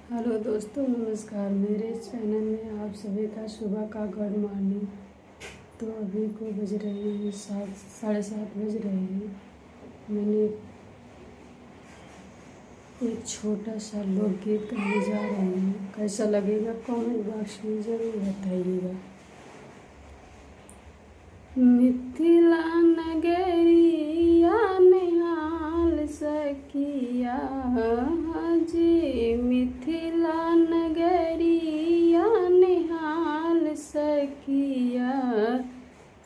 Hello दोस्तों, नमस्कार। मेरे चैनल में आप सभी का सुबह का गुड मॉर्निंग। तो अभी को बज रहे हैं 7, 7:30 बज रहे हैं। मैंने एक छोटा सा लोकगीत गाने जा रही हूँ। कैसा लगेगा कमेंट बॉक्स में ज़रूर बताइएगा। मिथिला नगरिया निहाल सखिया जी, मिथिला नगरिया निहाल सखिया,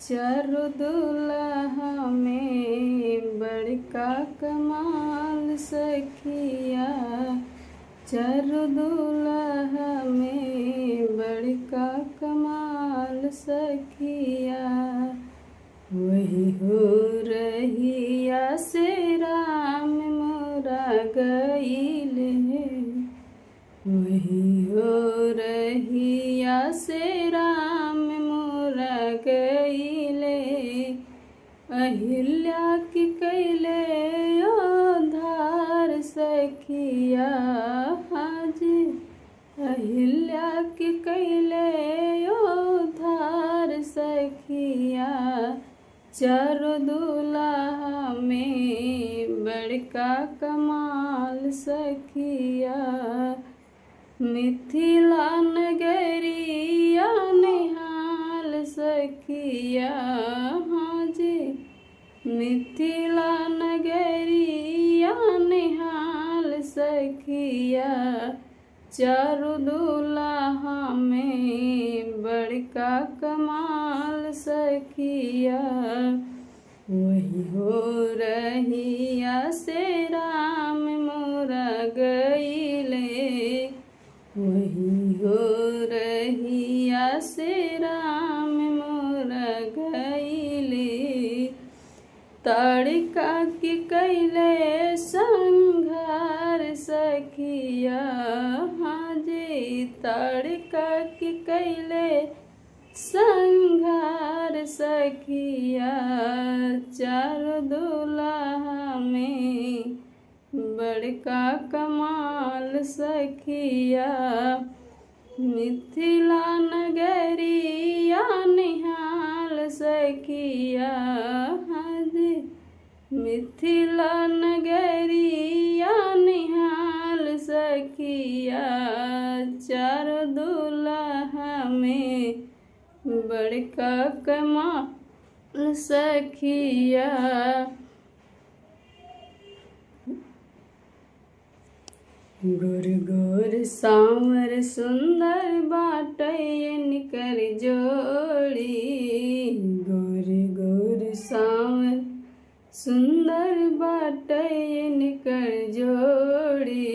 चारों दुल्हा में बड़का कमाल सखिया, चारों दुल्हा में बड़का कमाल सखिया। वही हो रहिया से राम मोरा गईले, वही हो रहिया से राम मोरा गईले, अहिल्या की कैले उद्धार सखिया हाजी, अहिल्या की कैले उद्धार सखिया, चारों दुल्हा में बड़का कमाल सखिया। मिथिला नगरिया निहाल सखिया हाजी, मिथिला नगरिया निहाल सखिया, चारों दुल्हा में बड़का कमाल सखिया। वही हो रहिया से राम मोरा गईले, वही हो रहिया से राम मोरा गईले, ताड़िका की कैले संघार सखिया हाजी, ताड़िका की कैले संघार सखिया, चारों दुल्हा में बड़का कमाल सखिया। मिथिला नगरिया निहाल सखिया हाजी, मिथिला नगरिया निहाल सखिया, चारों दुल्हा में बड़का कमाल सखिया। गोर गोर सांवर सुंदर बाटे निकर जोड़ी, गोर गोर सांवर सुंदर बाटे निकर जोड़ी,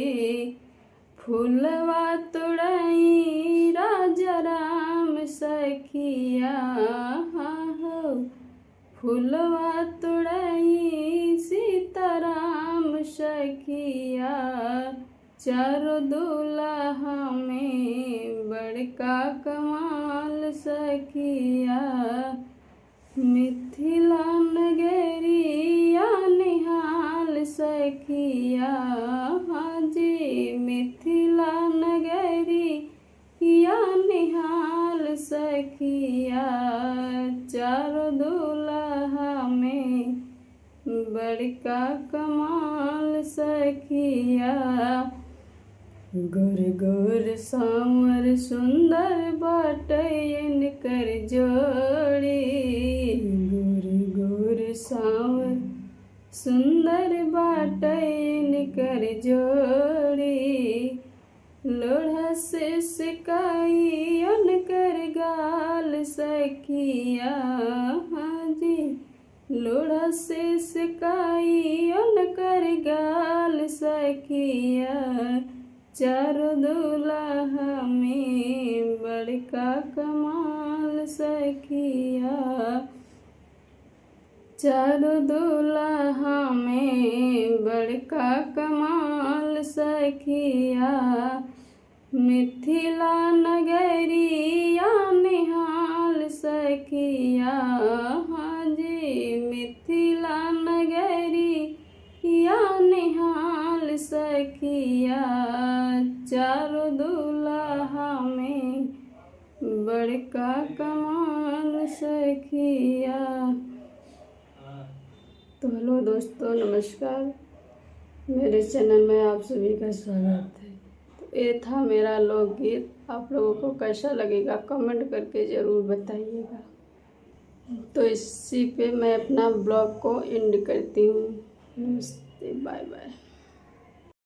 फूलवा तोड़ाई राजा राम सखिया हो, फूलवा तोड़ाई सीताराम सखिया, चारों दुल्हा में बड़का कमाल सखिया। मिथिला नगरिया निहाल सखिया हाजी, मिथिला नगरिया निहाल सखिया, चारों दुल्हा में बड़का कमाल सखिया। गोर गोर सांवर सुंदर बाटे निकर जोड़ी, गोर गोर सांवर सुंदर बाटे निकर जोड़ी, लोढ़ा से सिकाई उनकर गाल सखिया हाजी, लोढ़ा से सिकाई उनकर गाल सखिया, चारों दुल्हा में बड़का कमाल सखिया, चारों दुल्हा में बड़का कमाल सखिया। मिथिला नगरिया निहाल सखिया हाजी, मिथिला नगरिया निहाल सखिया, चारों दूल्हा में बड़का कमाल सखिया। तो हेलो दोस्तों, नमस्कार। मेरे चैनल में आप सभी का स्वागत है। तो ये था मेरा लोकगीत। आप लोगों को कैसा लगेगा कमेंट करके ज़रूर बताइएगा। तो इसी पे मैं अपना ब्लॉग को एंड करती हूँ। नमस्ते, बाय बाय।